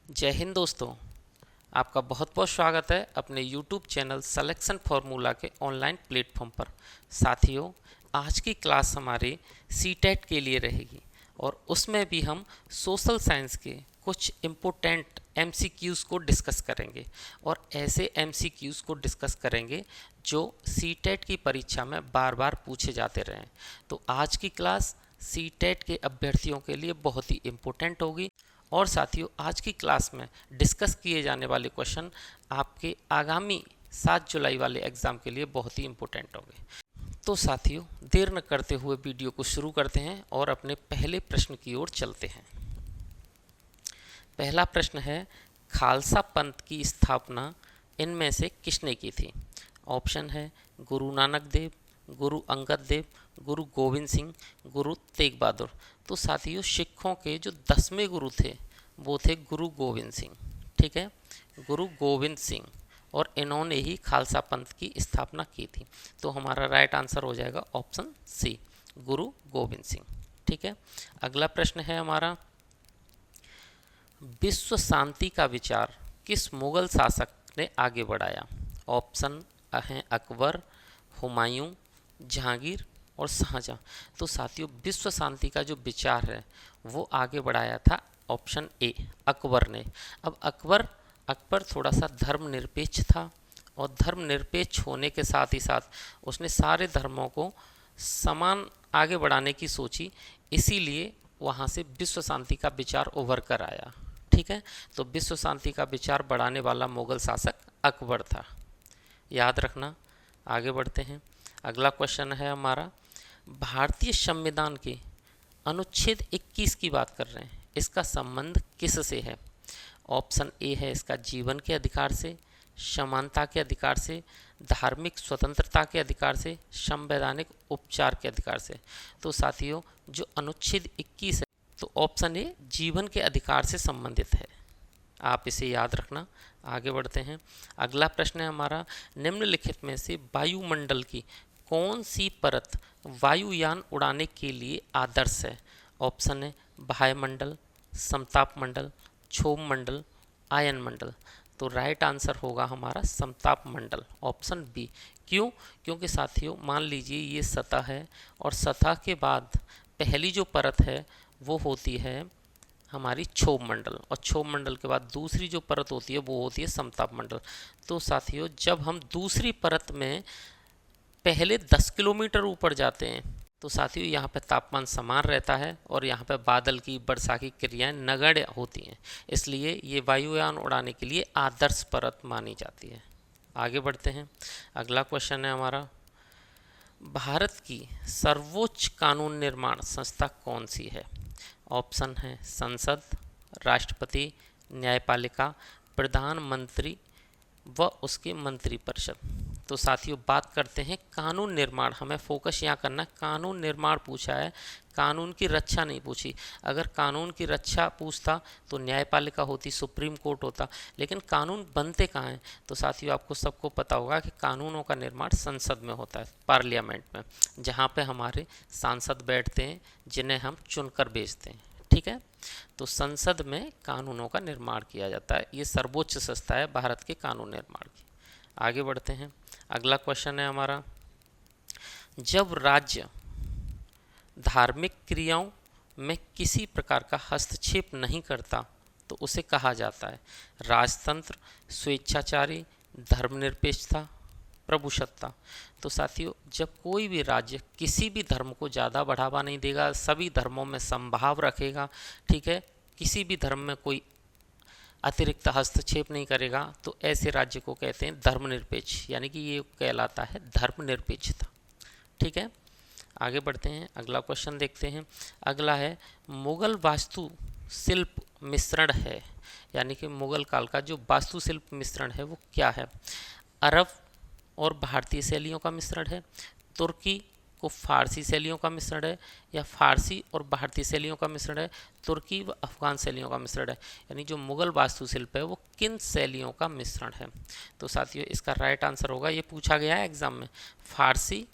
जय हिंद दोस्तों। आपका बहुत बहुत स्वागत है अपने YouTube चैनल सिलेक्शन फार्मूला के ऑनलाइन प्लेटफॉर्म पर। साथियों, आज की क्लास हमारे सीटेट के लिए रहेगी और उसमें भी हम सोशल साइंस के कुछ इम्पोर्टेंट MCQs को डिस्कस करेंगे और ऐसे MCQs को डिस्कस करेंगे जो सीटेट की परीक्षा में बार बार पूछे जाते रहे। तो आज की क्लास सीटेट के अभ्यर्थियों के लिए बहुत ही इम्पोर्टेंट होगी और साथियों, आज की क्लास में डिस्कस किए जाने वाले क्वेश्चन आपके आगामी 7 जुलाई वाले एग्ज़ाम के लिए बहुत ही इम्पोर्टेंट होंगे। तो साथियों, देर न करते हुए वीडियो को शुरू करते हैं और अपने पहले प्रश्न की ओर चलते हैं। पहला प्रश्न है, खालसा पंथ की स्थापना इनमें से किसने की थी? ऑप्शन है गुरु नानक देव, गुरु अंगद देव, गुरु गोविंद सिंह, गुरु तेग बहादुर। तो साथियों, सिखों के जो 10वें गुरु थे वो थे गुरु गोविंद सिंह। ठीक है, गुरु गोविंद सिंह, और इन्होंने ही खालसा पंथ की स्थापना की थी। तो हमारा राइट आंसर हो जाएगा ऑप्शन सी, गुरु गोविंद सिंह। ठीक है, अगला प्रश्न है हमारा, विश्व शांति का विचार किस मुगल शासक ने आगे बढ़ाया? ऑप्शन हैं अकबर, हुमायूं, जहांगीर और शाहजहां। तो साथियों, विश्व शांति का जो विचार है वो आगे बढ़ाया था ऑप्शन ए, अकबर ने। अब अकबर थोड़ा सा धर्मनिरपेक्ष था और धर्मनिरपेक्ष होने के साथ ही साथ उसने सारे धर्मों को समान आगे बढ़ाने की सोची, इसीलिए वहाँ से विश्व शांति का विचार उभर कर आया। ठीक है, तो विश्व शांति का विचार बढ़ाने वाला मुगल शासक अकबर था, याद रखना। आगे बढ़ते हैं। अगला क्वेश्चन है हमारा, भारतीय संविधान के अनुच्छेद 21 की बात कर रहे हैं, इसका संबंध किससे है? ऑप्शन ए है इसका जीवन के अधिकार से, समानता के अधिकार से, धार्मिक स्वतंत्रता के अधिकार से, संवैधानिक उपचार के अधिकार से। तो साथियों, जो अनुच्छेद 21 है तो ऑप्शन ए जीवन के अधिकार से संबंधित है, आप इसे याद रखना। आगे बढ़ते हैं। अगला प्रश्न है हमारा, निम्नलिखित में से वायुमंडल की कौन सी परत वायुयान उड़ाने के लिए आदर्श है? ऑप्शन है वायुमंडल, समताप मंडल, क्षोभ मंडल, आयन मंडल। तो राइट आंसर होगा हमारा समताप मंडल, ऑप्शन बी। क्यों? क्योंकि साथियों, मान लीजिए ये सतह है और सतह के बाद पहली जो परत है वो होती है हमारी क्षोभ मंडल, और क्षोभ मंडल के बाद दूसरी जो परत होती है वो होती है समताप मंडल। तो साथियों, जब हम दूसरी परत में पहले 10 किलोमीटर ऊपर जाते हैं तो साथियों यहाँ पे तापमान समान रहता है और यहाँ पे बादल की वर्षा की क्रियाएं नगण्य होती हैं, इसलिए ये वायुयान उड़ाने के लिए आदर्श परत मानी जाती है। आगे बढ़ते हैं। अगला क्वेश्चन है हमारा, भारत की सर्वोच्च कानून निर्माण संस्था कौन सी है? ऑप्शन है संसद, राष्ट्रपति, न्यायपालिका, प्रधानमंत्री व उसके मंत्रिपरिषद। तो साथियों, बात करते हैं कानून निर्माण, हमें फोकस यहाँ करना है, कानून निर्माण पूछा है, कानून की रक्षा नहीं पूछी। अगर कानून की रक्षा पूछता तो न्यायपालिका होती, सुप्रीम कोर्ट होता, लेकिन कानून बनते कहाँ हैं? तो साथियों, आपको सबको पता होगा कि कानूनों का निर्माण संसद में होता है, पार्लियामेंट में, जहाँ पे हमारे सांसद बैठते हैं जिन्हें हम चुनकर भेजते हैं। ठीक है, तो संसद में कानूनों का निर्माण किया जाता है, ये सर्वोच्च संस्था है भारत के कानून निर्माण की। आगे बढ़ते हैं। अगला क्वेश्चन है हमारा, जब राज्य धार्मिक क्रियाओं में किसी प्रकार का हस्तक्षेप नहीं करता तो उसे कहा जाता है राजतंत्र, स्वेच्छाचारी, धर्मनिरपेक्षता, प्रभुसत्ता। तो साथियों, जब कोई भी राज्य किसी भी धर्म को ज़्यादा बढ़ावा नहीं देगा, सभी धर्मों में समभाव रखेगा, ठीक है, किसी भी धर्म में कोई अतिरिक्त हस्तक्षेप नहीं करेगा, तो ऐसे राज्य को कहते हैं धर्मनिरपेक्ष, यानी कि ये कहलाता है धर्मनिरपेक्षता। ठीक है, आगे बढ़ते हैं। अगला क्वेश्चन देखते हैं। अगला है, मुगल वास्तु शिल्प मिश्रण है, यानी कि मुगल काल का जो वास्तुशिल्प मिश्रण है वो क्या है? अरब और भारतीय शैलियों का मिश्रण है, तुर्की को फारसी शैलियों का मिश्रण है, या फारसी और भारतीय शैलियों का मिश्रण है, तुर्की व अफगान शैलियों का मिश्रण है। यानी जो मुगल वास्तुशिल्प है वो किन शैलियों का मिश्रण है? तो साथियों, इसका राइट आंसर होगा, ये पूछा गया है एग्जाम में, फारसी,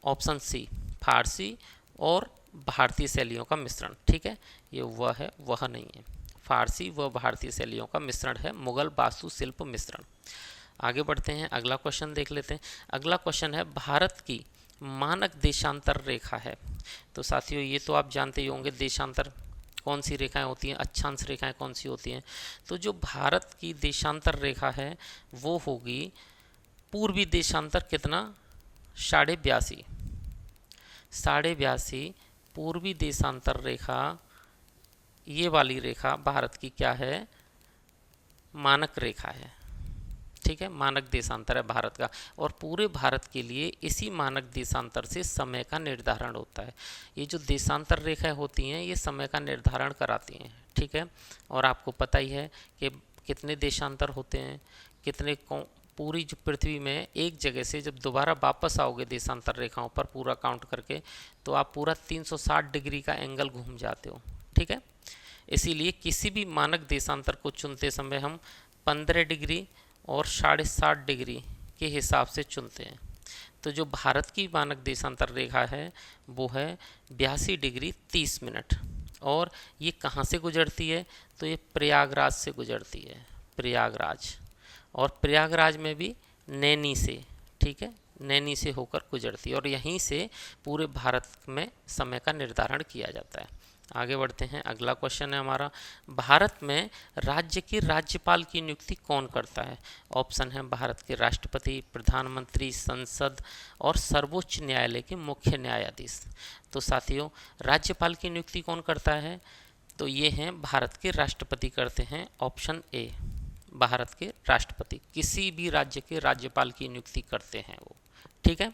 ऑप्शन सी, फारसी और भारतीय शैलियों का मिश्रण। ठीक है, ये वह है, वह नहीं है, फारसी व भारतीय शैलियों का मिश्रण है, मुगल वास्तुशिल्प मिश्रण। आगे बढ़ते हैं, अगला क्वेश्चन देख लेते हैं। अगला क्वेश्चन है भारत की मानक देशांतर रेखा है। तो साथियों ये तो आप जानते ही होंगे, देशांतर कौन सी रेखाएं होती हैं, अक्षांश रेखाएं कौन सी होती हैं। तो जो भारत की देशांतर रेखा है वो होगी पूर्वी देशांतर कितना, 82.5, 82.5 पूर्वी देशांतर रेखा, ये वाली रेखा भारत की क्या है, मानक रेखा है। ठीक है, मानक देशांतर है भारत का, और पूरे भारत के लिए इसी मानक देशांतर से समय का निर्धारण होता है। ये जो देशांतर रेखाएं होती हैं ये समय का निर्धारण कराती हैं। ठीक है, और आपको पता ही है कि कितने देशांतर होते हैं, कितने पूरी जो पृथ्वी में एक जगह से जब दोबारा वापस आओगे देशांतर रेखाओं पर पूरा काउंट करके, तो आप पूरा 360 डिग्री का एंगल घूम जाते हो। ठीक है, इसीलिए किसी भी मानक देशांतर को चुनते समय हम 15 डिग्री और 7.5 डिग्री के हिसाब से चुनते हैं। तो जो भारत की मानक देशांतर रेखा है वो है 82 डिग्री 30 मिनट, और ये कहाँ से गुजरती है, तो ये प्रयागराज से गुजरती है, प्रयागराज, और प्रयागराज में भी नैनी से, ठीक है, नैनी से होकर गुजरती है, और यहीं से पूरे भारत में समय का निर्धारण किया जाता है। आगे बढ़ते हैं, अगला क्वेश्चन है हमारा, भारत में राज्य के राज्यपाल की नियुक्ति कौन करता है। ऑप्शन है भारत के राष्ट्रपति, प्रधानमंत्री, संसद और सर्वोच्च न्यायालय के मुख्य न्यायाधीश। तो साथियों राज्यपाल की नियुक्ति कौन करता है, तो ये हैं भारत के राष्ट्रपति करते हैं, ऑप्शन ए, भारत के राष्ट्रपति किसी भी राज्य के राज्यपाल की नियुक्ति करते हैं वो। ठीक है,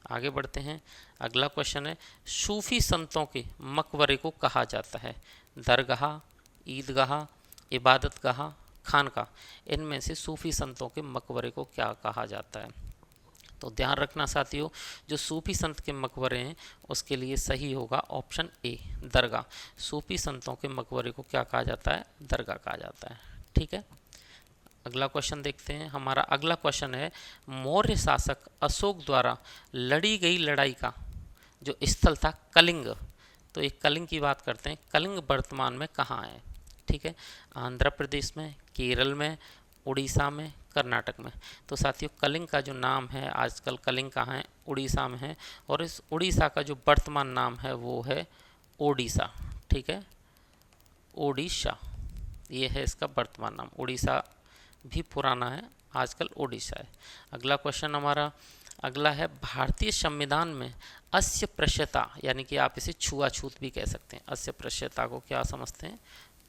आगे बढ़ते हैं, अगला क्वेश्चन है, सूफी संतों के मकबरे को कहा जाता है दरगाह, ईदगाह, इबादतगाह, खानका, इनमें से सूफी संतों के मकबरे को क्या कहा जाता है। तो ध्यान रखना साथियों, जो सूफी संत के मकबरे हैं उसके लिए सही होगा ऑप्शन ए, दरगाह। सूफी संतों के मकबरे को क्या कहा जाता है, दरगाह कहा जाता है। ठीक है, अगला क्वेश्चन देखते हैं, हमारा अगला क्वेश्चन है, मौर्य शासक अशोक द्वारा लड़ी गई लड़ाई का जो स्थल था कलिंग, तो एक कलिंग की बात करते हैं, कलिंग वर्तमान में कहाँ है। ठीक है, आंध्र प्रदेश में, केरल में, उड़ीसा में, कर्नाटक में। तो साथियों कलिंग का जो नाम है आजकल, कलिंग कहाँ है, उड़ीसा में है, और इस उड़ीसा का जो वर्तमान नाम है वो है ओडिशा। ठीक है, ओडिशा ये है इसका वर्तमान नाम, उड़ीसा भी पुराना है, आजकल ओडिशा है। अगला क्वेश्चन हमारा अगला है, भारतीय संविधान में अस्पृश्यता, यानी कि आप इसे छुआछूत भी कह सकते हैं, अस्पृश्यता को क्या समझते हैं,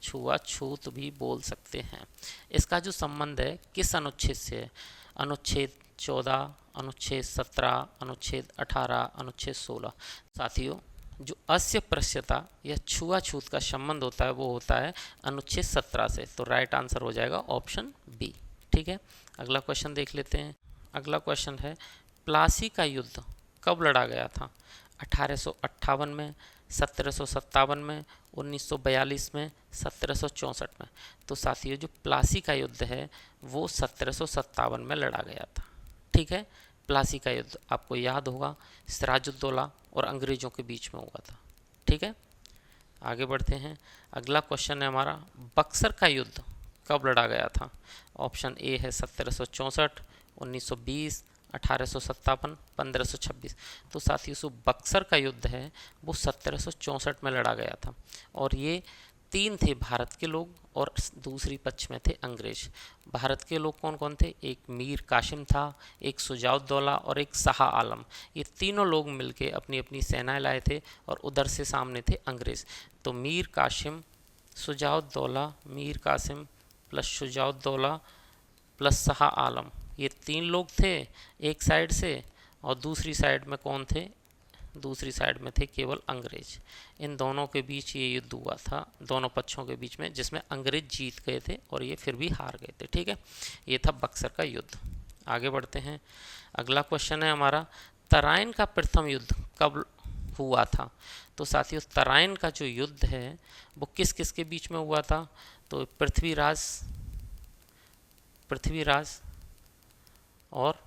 छुआछूत भी बोल सकते हैं। इसका जो संबंध है किस अनुच्छेद से है, अनुच्छेद 14, अनुच्छेद 17, अनुच्छेद 18, अनुच्छेद 16। साथियों जो अस्पृश्यता या छुआछूत का संबंध होता है वो होता है अनुच्छेद 17 से, तो राइट आंसर हो जाएगा ऑप्शन बी। ठीक है, अगला क्वेश्चन देख लेते हैं। अगला क्वेश्चन है, प्लासी का युद्ध कब लड़ा गया था, 1858 में, 1757 में, 1942 में, 1764 में। तो साथियों जो प्लासी का युद्ध है वो 1757 में लड़ा गया था। ठीक है, प्लासी का युद्ध आपको याद होगा सिराजुद्दौला और अंग्रेजों के बीच में हुआ था। ठीक है, आगे बढ़ते हैं, अगला क्वेश्चन है हमारा, बक्सर का युद्ध कब लड़ा गया था। ऑप्शन ए है 1764, 1920, 1857, 1526। तो साथियों जो बक्सर का युद्ध है वो 1764 में लड़ा गया था, और ये 3 थे भारत के लोग और दूसरी पक्ष में थे अंग्रेज। भारत के लोग कौन कौन थे, एक मीर कासिम था, एक शुजाउद्दौला और एक शाह आलम। ये तीनों लोग मिलके अपनी अपनी सेनाएं लाए थे, और उधर से सामने थे अंग्रेज। तो मीर कासिम, शुजाउद्दौला, मीर कासिम प्लस शुजाउद्दौला प्लस शाह आलम, ये 3 लोग थे एक साइड से, और दूसरी साइड में कौन थे, दूसरी साइड में थे केवल अंग्रेज। इन दोनों के बीच ये युद्ध हुआ था, दोनों पक्षों के बीच में, जिसमें अंग्रेज जीत गए थे और ये फिर भी हार गए थे। ठीक है, ये था बक्सर का युद्ध। आगे बढ़ते हैं, अगला क्वेश्चन है हमारा, तराइन का प्रथम युद्ध कब हुआ था। तो साथियों तराइन का जो युद्ध है वो किस किस के बीच में हुआ था, तो पृथ्वीराज और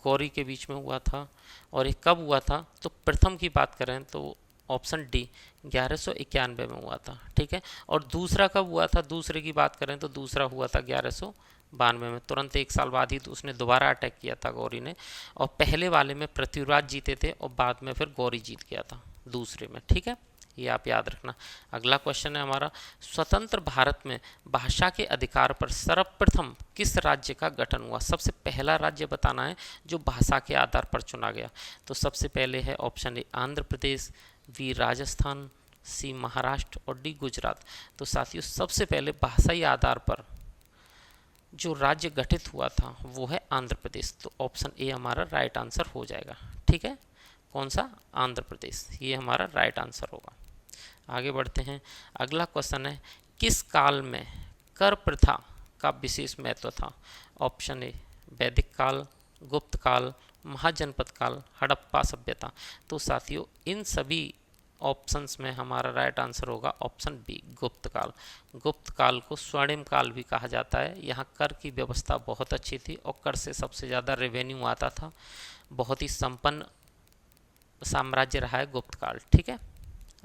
गौरी के बीच में हुआ था। और ये कब हुआ था, तो प्रथम की बात करें तो ऑप्शन डी 1191 में हुआ था। ठीक है, और दूसरा कब हुआ था, दूसरे की बात करें तो दूसरा हुआ था 1192 में, तुरंत 1 साल बाद ही तो उसने दोबारा अटैक किया था गौरी ने, और पहले वाले में पृथ्वीराज जीते थे और बाद में फिर गौरी जीत गया था दूसरे में। ठीक है, ये आप याद रखना। अगला क्वेश्चन है हमारा, स्वतंत्र भारत में भाषा के अधिकार पर सर्वप्रथम किस राज्य का गठन हुआ? सबसे पहला राज्य बताना है जो भाषा के आधार पर चुना गया। तो सबसे पहले है option A Andhra Pradesh, B Rajasthan, C Maharashtra और डी गुजरात। तो साथियों सबसे पहले भाषाई आधार पर जो राज्य गठित हुआ था वो है आंध्र प्रदेश। तो ऑप्शन ए हमारा राइट आंसर हो जाएगा। ठीक है, कौन सा? आंध्र प्रदेश, ये हमारा राइट आंसर होगा। आगे बढ़ते हैं। अगला क्वेश्चन है, किस काल में कर प्रथा का विशेष महत्व था? ऑप्शन ए वैदिक काल, गुप्त काल, महाजनपद काल, हड़प्पा सभ्यता। तो साथियों इन सभी ऑप्शंस में हमारा राइट आंसर होगा ऑप्शन बी गुप्त काल। गुप्त काल को स्वर्णिम काल भी कहा जाता है। यहाँ कर की व्यवस्था बहुत अच्छी थी और कर से सबसे ज़्यादा रेवेन्यू आता था। बहुत ही संपन्न साम्राज्य रहा है गुप्त काल। ठीक है,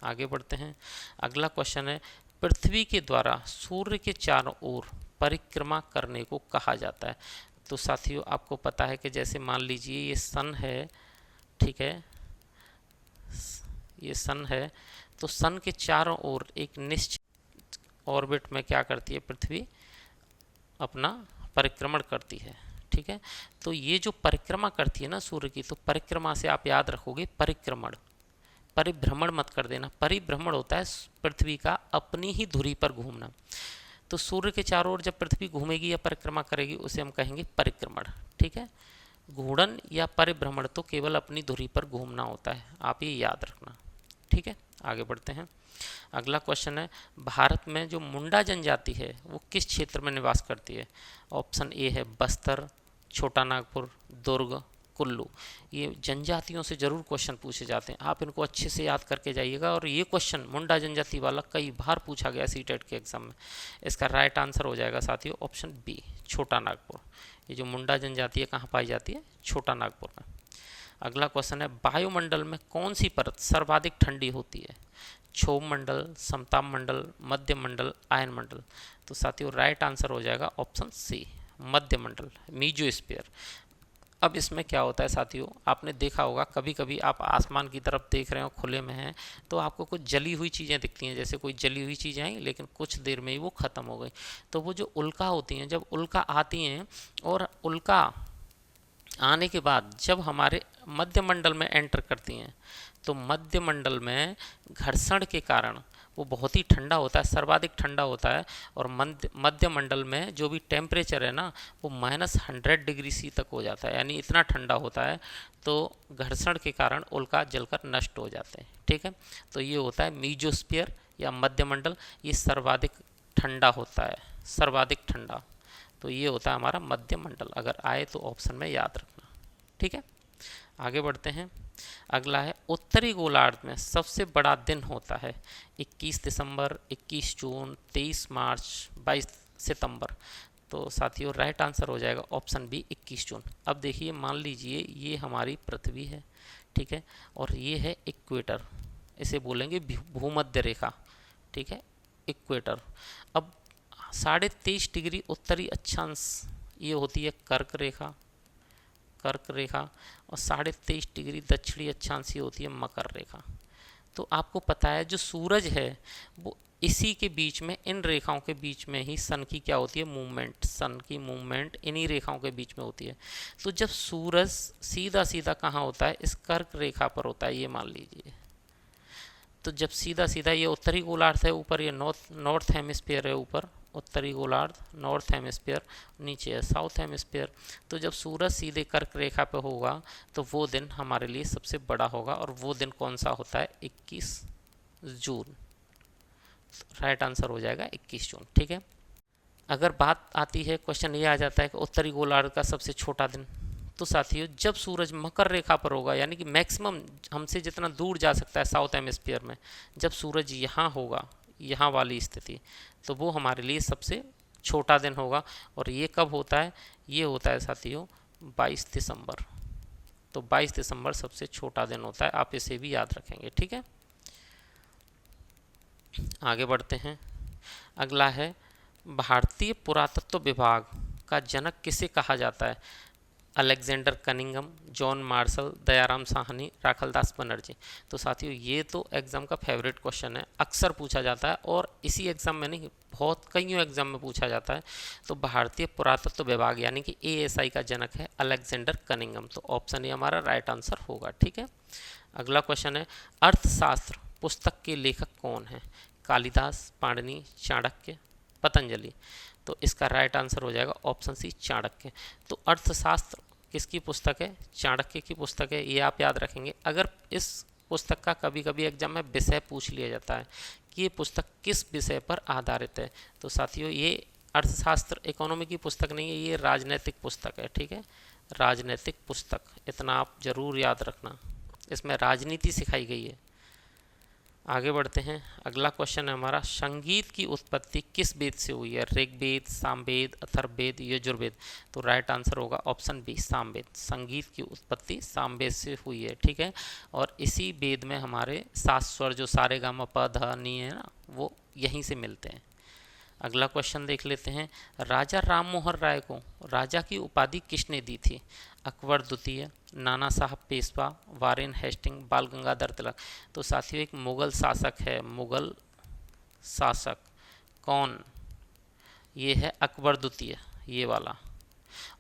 आगे बढ़ते हैं। अगला क्वेश्चन है, पृथ्वी के द्वारा सूर्य के चारों ओर परिक्रमा करने को कहा जाता है? तो साथियों आपको पता है कि जैसे मान लीजिए ये सन है, ठीक है, ये सन है, तो सन के चारों ओर एक निश्चित ऑर्बिट में क्या करती है पृथ्वी? अपना परिक्रमण करती है। ठीक है, तो ये जो परिक्रमा करती है ना सूर्य की, तो परिक्रमा से आप याद रखोगे परिक्रमण, परिभ्रमण मत कर देना। परिभ्रमण होता है पृथ्वी का अपनी ही धुरी पर घूमना। तो सूर्य के चारों ओर जब पृथ्वी घूमेगी या परिक्रमा करेगी उसे हम कहेंगे परिक्रमण। ठीक है, घूर्णन या परिभ्रमण तो केवल अपनी धुरी पर घूमना होता है, आप ये याद रखना। ठीक है, आगे बढ़ते हैं। अगला क्वेश्चन है, भारत में जो मुंडा जनजाति है वो किस क्षेत्र में निवास करती है? ऑप्शन ए है बस्तर, छोटा नागपुर, दुर्ग, कुल्लू। ये जनजातियों से जरूर क्वेश्चन पूछे जाते हैं, आप इनको अच्छे से याद करके जाइएगा। और ये क्वेश्चन मुंडा जनजाति वाला कई बार पूछा गया सीटेट के एग्जाम में। इसका राइट आंसर हो जाएगा साथियों ऑप्शन बी छोटा नागपुर। ये जो मुंडा जनजाति है कहाँ पाई जाती है? छोटा नागपुर में। अगला क्वेश्चन है, वायुमंडल में कौन सी परत सर्वाधिक ठंडी होती है? क्षोभ मंडल, समताप मंडल, मध्य मंडल, आयन मंडल। तो साथियों राइट आंसर हो जाएगा ऑप्शन सी मध्य मंडल, मीजोस्फीयर। अब इसमें क्या होता है साथियों, आपने देखा होगा कभी कभी आप आसमान की तरफ देख रहे हो, खुले में हैं, तो आपको कुछ जली हुई चीज़ें दिखती हैं, जैसे कोई जली हुई चीज़ें आई लेकिन कुछ देर में ही वो ख़त्म हो गई। तो वो जो उल्का होती हैं, जब उल्का आती हैं और उल्का आने के बाद जब हमारे मध्य मंडल में एंटर करती हैं, तो मध्य मंडल में घर्षण के कारण वो बहुत ही ठंडा होता है, सर्वाधिक ठंडा होता है। और मध्य मंडल में जो भी टेम्परेचर है ना वो -100 डिग्री सी तक हो जाता है, यानी इतना ठंडा होता है। तो घर्षण के कारण उल्का जलकर नष्ट हो जाते हैं। ठीक है, तो ये होता है मीजोस्फीयर या मध्य मंडल, ये सर्वाधिक ठंडा होता है, सर्वाधिक ठंडा। तो ये होता है हमारा मध्य मंडल, अगर आए तो ऑप्शन में याद रखना। ठीक है, आगे बढ़ते हैं। अगला है, उत्तरी गोलार्ध में सबसे बड़ा दिन होता है 21 दिसंबर, 21 जून, 23 मार्च, 22 सितंबर। तो साथियों राइट आंसर हो जाएगा ऑप्शन बी 21 जून। अब देखिए मान लीजिए ये हमारी पृथ्वी है, ठीक है, और ये है इक्वेटर, इसे बोलेंगे भूमध्य रेखा। ठीक है, इक्वेटर। अब 23.5 डिग्री उत्तरी अक्षांश ये होती है कर्क रेखा, कर्क रेखा, और 23.5 डिग्री दक्षिणी अक्षांश ये होती है मकर रेखा। तो आपको पता है जो सूरज है वो इसी के बीच में, इन रेखाओं के बीच में ही सन की क्या होती है? मूवमेंट। सन की मूवमेंट इन्हीं रेखाओं के बीच में होती है। तो जब सूरज सीधा सीधा कहाँ होता है? इस कर्क रेखा पर होता है, ये मान लीजिए। तो जब सीधा सीधा ये उत्तरी गोलार्ध है ऊपर, ये नॉर्थ हेमिस्फीयर है ऊपर, उत्तरी गोलार्ध नॉर्थ हेमिस्फीयर, नीचे है साउथ हेमिस्फीयर। तो जब सूरज सीधे कर्क रेखा पे होगा तो वो दिन हमारे लिए सबसे बड़ा होगा, और वो दिन कौन सा होता है? 21 जून। राइट आंसर हो जाएगा 21 जून। ठीक है, अगर बात आती है, क्वेश्चन ये आ जाता है कि उत्तरी गोलार्ध का सबसे छोटा दिन, तो साथियों जब सूरज मकर रेखा पर होगा, यानी कि मैक्सिमम हमसे जितना दूर जा सकता है साउथ हेमिस्फीयर में, जब सूरज यहाँ होगा, यहाँ वाली स्थिति, तो वो हमारे लिए सबसे छोटा दिन होगा। और ये कब होता है? ये होता है साथियों 22 दिसंबर। तो 22 दिसंबर सबसे छोटा दिन होता है, आप इसे भी याद रखेंगे। ठीक है, आगे बढ़ते हैं। अगला है, भारतीय पुरातत्व विभाग का जनक किसे कहा जाता है? Alexander Cunningham, John Marshall, Dayaram Sahni, Rakhaldas Banerjee. तो साथियों ये तो एग्जाम का फेवरेट क्वेश्चन है, अक्सर पूछा जाता है और इसी एग्जाम में नहीं, बहुत कईयों एग्जाम में पूछा जाता है। तो भारतीय पुरातत्व विभाग यानी कि ASI का जनक है अलेक्जेंडर कनिंघम। तो ऑप्शन ए हमारा राइट आंसर होगा। ठीक है, अगला क्वेश्चन है, अर्थशास्त्र पुस्तक के लेखक कौन है? कालिदास, पाणिनि, चाणक्य, पतंजलि। तो इसका राइट आंसर हो जाएगा ऑप्शन सी, चाणक्य। तो अर्थशास्त्र किसकी पुस्तक है? चाणक्य की पुस्तक है, ये आप याद रखेंगे। अगर इस पुस्तक का कभी कभी एग्जाम में विषय पूछ लिया जाता है कि ये पुस्तक किस विषय पर आधारित है, तो साथियों ये अर्थशास्त्र इकोनॉमी की पुस्तक नहीं है, ये राजनैतिक पुस्तक है। ठीक है, राजनैतिक पुस्तक, इतना आप जरूर याद रखना, इसमें राजनीति सिखाई गई है। आगे बढ़ते हैं। अगला क्वेश्चन है हमारा, संगीत की उत्पत्ति किस वेद से हुई है? ऋग्वेद, सामवेद, अथर्ववेद, यजुर्वेद। तो राइट आंसर होगा ऑप्शन बी, सामवेद। संगीत की उत्पत्ति सामवेद से हुई है। ठीक है, और इसी वेद में हमारे 7 स्वर जो सारे गा म प ध नी है ना, वो यहीं से मिलते हैं। अगला क्वेश्चन देख लेते हैं, राजा राम मोहन राय को राजा की उपाधि किसने दी थी? अकबर द्वितीय, नाना साहब पेशवा, वारेन हेस्टिंग, बाल गंगाधर तिलक। तो साथियों एक मुगल शासक है, मुगल शासक कौन? ये है अकबर द्वितीय, ये वाला।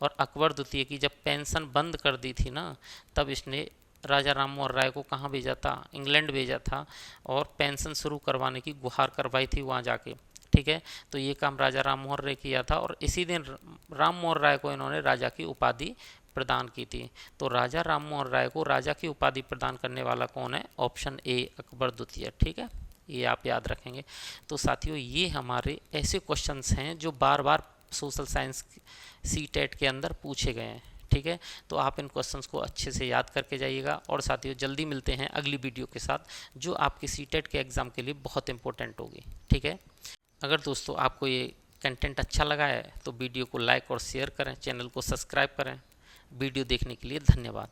और अकबर द्वितीय की जब पेंशन बंद कर दी थी ना, तब इसने राजा राम मोहन राय को कहाँ भेजा था? इंग्लैंड भेजा था, और पेंशन शुरू करवाने की गुहार करवाई थी वहाँ जाके। ठीक है, तो ये काम राजा राम मोहन राय किया था, और इसी दिन राम मोहन राय को इन्होंने राजा की उपाधि प्रदान की थी। तो राजा राम मोहन राय को राजा की उपाधि प्रदान करने वाला कौन है? ऑप्शन ए, अकबर द्वितीय। ठीक है, ये आप याद रखेंगे। तो साथियों ये हमारे ऐसे क्वेश्चंस हैं जो बार बार सोशल साइंस CTET के अंदर पूछे गए हैं। ठीक है, तो आप इन क्वेश्चंस को अच्छे से याद करके जाइएगा। और साथियों जल्दी मिलते हैं अगली वीडियो के साथ, जो आपके CTET के एग्ज़ाम के लिए बहुत इंपॉर्टेंट होगी। ठीक है, अगर दोस्तों आपको ये कंटेंट अच्छा लगा है तो वीडियो को लाइक और शेयर करें, चैनल को सब्सक्राइब करें। वीडियो देखने के लिए धन्यवाद।